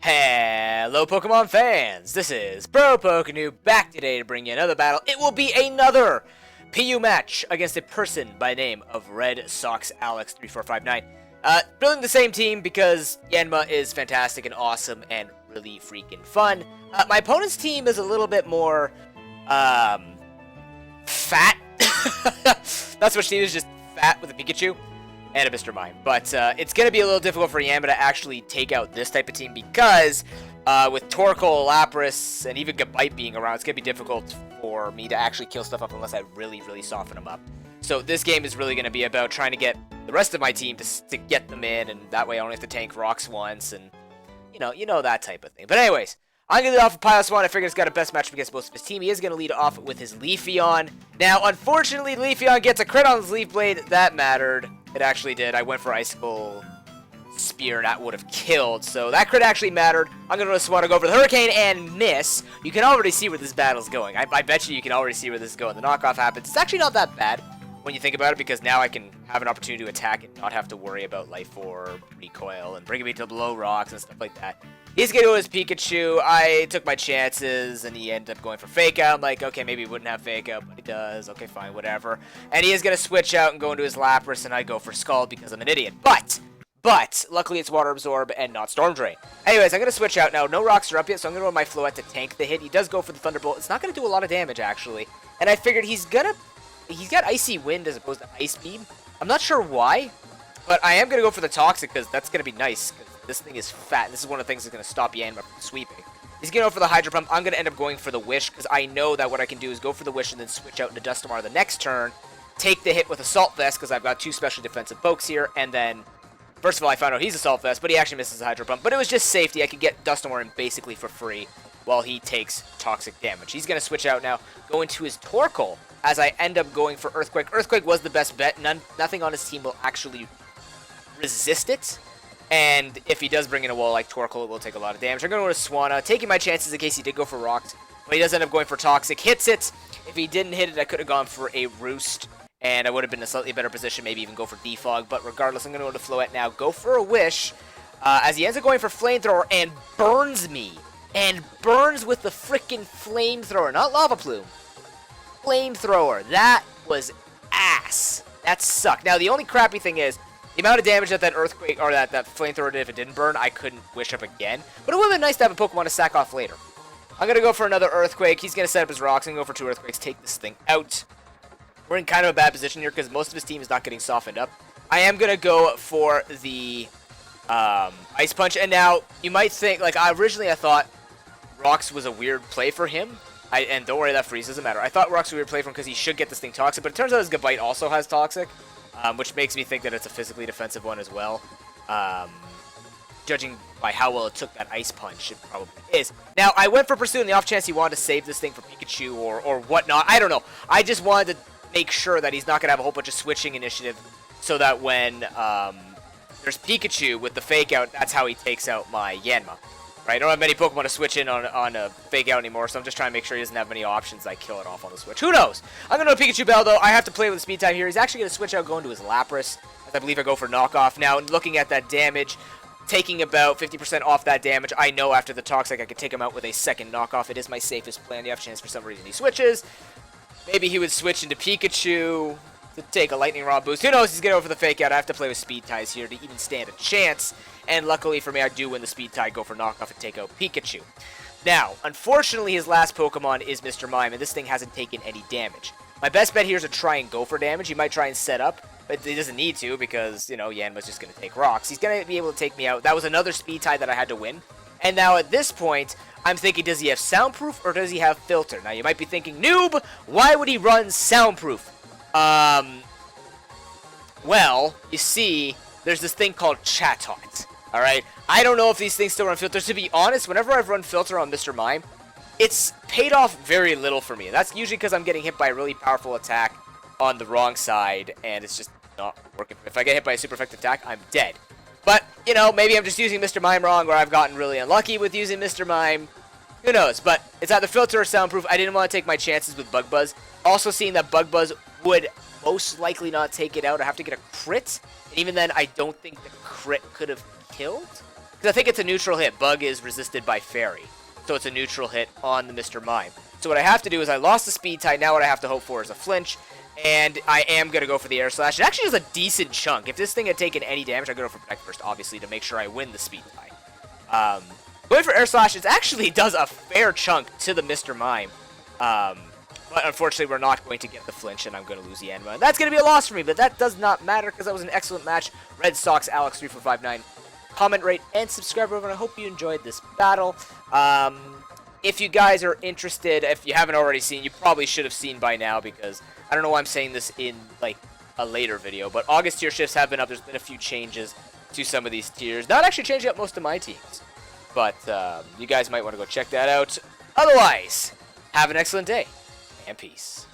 Hello Pokemon fans, this is ProPokeNoob back today to bring you another battle. It will be another PU match against a person by name of Red Sox Alex 3459. Building the same team because Yanma is fantastic and awesome and really freaking fun. My opponent's team is a little bit more, fat. Not so much team, is just fat with a Pikachu and a Mr. Mime. But it's going to be a little difficult for Yanma to actually take out this type of team because with Torkoal, Lapras, and even Gabite being around, it's going to be difficult for me to actually kill stuff up unless I really soften them up. So this game is really going to be about trying to get the rest of my team to get them in, and that way I only have to tank rocks once, and you know that type of thing. But anyways, I'm going to lead off with Piloswine. I figured he's got a best matchup against most of his team. He is going to lead off with his Leafeon. Now, unfortunately, Leafeon gets a crit on his Leaf Blade. That mattered. It actually did. I went for Icicle Spear, and that would have killed. So that crit actually mattered. I'm going to just want to go for the Hurricane and miss. You can already see where this battle's going. I bet you can already see where this is going. The knockoff happens. It's actually not that bad when you think about it, because now I can have an opportunity to attack and not have to worry about Life Orb, Recoil, and bringing me to below rocks and stuff like that. He's going to go with his Pikachu. I took my chances, and he ended up going for Fake Out. I'm like, okay, maybe he wouldn't have Fake Out, but he does. Okay, fine, whatever. And he is going to switch out and go into his Lapras, and I go for Scald because I'm an idiot. But, luckily it's Water Absorb and not Storm Drain. Anyways, I'm going to switch out now. No rocks are up yet, so I'm going to run my Floette to tank the hit. He does go for the Thunderbolt. It's not going to do a lot of damage, actually. And I figured he's got Icy Wind as opposed to Ice Beam. I'm not sure why, but I am going to go for the Toxic because that's going to be nice. This thing is fat, and this is one of the things that's going to stop Yanma from sweeping. He's going to go for the Hydro Pump. I'm going to end up going for the Wish because I know that what I can do is go for the Wish and then switch out into Dusknoir the next turn, take the hit with Assault Vest because I've got two special defensive pokes here, and then, first of all, I found out he's Assault Vest, but he actually misses the Hydro Pump. But it was just safety. I could get Dusknoir in basically for free while he takes Toxic damage. He's going to switch out now, go into his Torkoal as I end up going for Earthquake. Earthquake was the best bet. Nothing on his team will actually resist it. And if he does bring in a wall like Torkoal, it will take a lot of damage. I'm going to go to Swanna, taking my chances in case he did go for Rocks. But he does end up going for Toxic. Hits it. If he didn't hit it, I could have gone for a Roost. And I would have been in a slightly better position, maybe even go for Defog. But regardless, I'm going to go to Floette now. Go for a Wish. As he ends up going for Flamethrower and burns me. And burns with the frickin' Flamethrower. Not Lava Plume. Flamethrower. That was ass. That sucked. Now, the only crappy thing is, the amount of damage that Earthquake, or that Flamethrower did if it didn't burn, I couldn't Wish up again. But it would have been nice to have a Pokemon to sack off later. I'm going to go for another Earthquake. He's going to set up his rocks and go for two Earthquakes, take this thing out. We're in kind of a bad position here because most of his team is not getting softened up. I am going to go for the Ice Punch. And now, you might think, like, originally I thought Rocks was a weird play for him. And don't worry, that freeze doesn't matter. I thought Rocks was a weird play for him because he should get this thing Toxic. But it turns out his Gabite also has Toxic. Which makes me think that it's a physically defensive one as well. Judging by how well it took that Ice Punch, it probably is. Now, I went for Pursuit on the off chance he wanted to save this thing for Pikachu or whatnot. I don't know. I just wanted to make sure that he's not going to have a whole bunch of switching initiative so that when there's Pikachu with the Fake Out, that's how he takes out my Yanma. Right? I don't have many Pokemon to switch in on a Fake Out anymore, so I'm just trying to make sure he doesn't have many options. I kill it off on the switch. Who knows? I'm going to Pikachu Bell, though. I have to play with the speed type here. He's actually going to switch out, go into his Lapras, as I believe I go for Knockoff. Now, looking at that damage, taking about 50% off that damage, I know after the Toxic I could take him out with a second Knockoff. It is my safest plan. You have a chance for some reason he switches. Maybe he would switch into Pikachu to take a Lightning Rod boost. Who knows? He's going to go for the Fake Out. I have to play with speed ties here to even stand a chance. And luckily for me, I do win the speed tie, go for Knockoff, and take out Pikachu. Now, unfortunately, his last Pokemon is Mr. Mime, and this thing hasn't taken any damage. My best bet here is to try and go for damage. He might try and set up, but he doesn't need to because, Yanma's just going to take rocks. He's going to be able to take me out. That was another speed tie that I had to win. And now at this point, I'm thinking, does he have Soundproof or does he have Filter? Now, you might be thinking, Noob, why would he run Soundproof? Well, you see, there's this thing called Chatot. Alright, I don't know if these things still run filters. To be honest, whenever I've run filter on Mr. Mime, it's paid off very little for me. And that's usually because I'm getting hit by a really powerful attack on the wrong side, and it's just not working. If I get hit by a super effective attack, I'm dead. But, maybe I'm just using Mr. Mime wrong, or I've gotten really unlucky with using Mr. Mime. Who knows? But it's either filter or soundproof. I didn't want to take my chances with Bug Buzz. Also seeing that Bug Buzz would most likely not take it out. I have to get a crit. And even then, I don't think the crit could have killed. Because I think it's a neutral hit. Bug is resisted by Fairy. So it's a neutral hit on the Mr. Mime. So what I have to do is I lost the speed tie. Now what I have to hope for is a flinch. And I am going to go for the air slash. It actually is a decent chunk. If this thing had taken any damage, I'd go for protect first, obviously, to make sure I win the speed tie. Going for air slash, it actually does a fair chunk to the Mr. Mime. But unfortunately, we're not going to get the flinch, and I'm going to lose the Anima. And that's going to be a loss for me, but that does not matter because that was an excellent match. Red Sox, Alex3459. Comment, rate, and subscribe over, and I hope you enjoyed this battle. If you guys are interested, if you haven't already seen, you probably should have seen by now because I don't know why I'm saying this in like a later video, but August tier shifts have been up. There's been a few changes to some of these tiers. Not actually changing up most of my teams, but you guys might want to go check that out. Otherwise, have an excellent day and peace.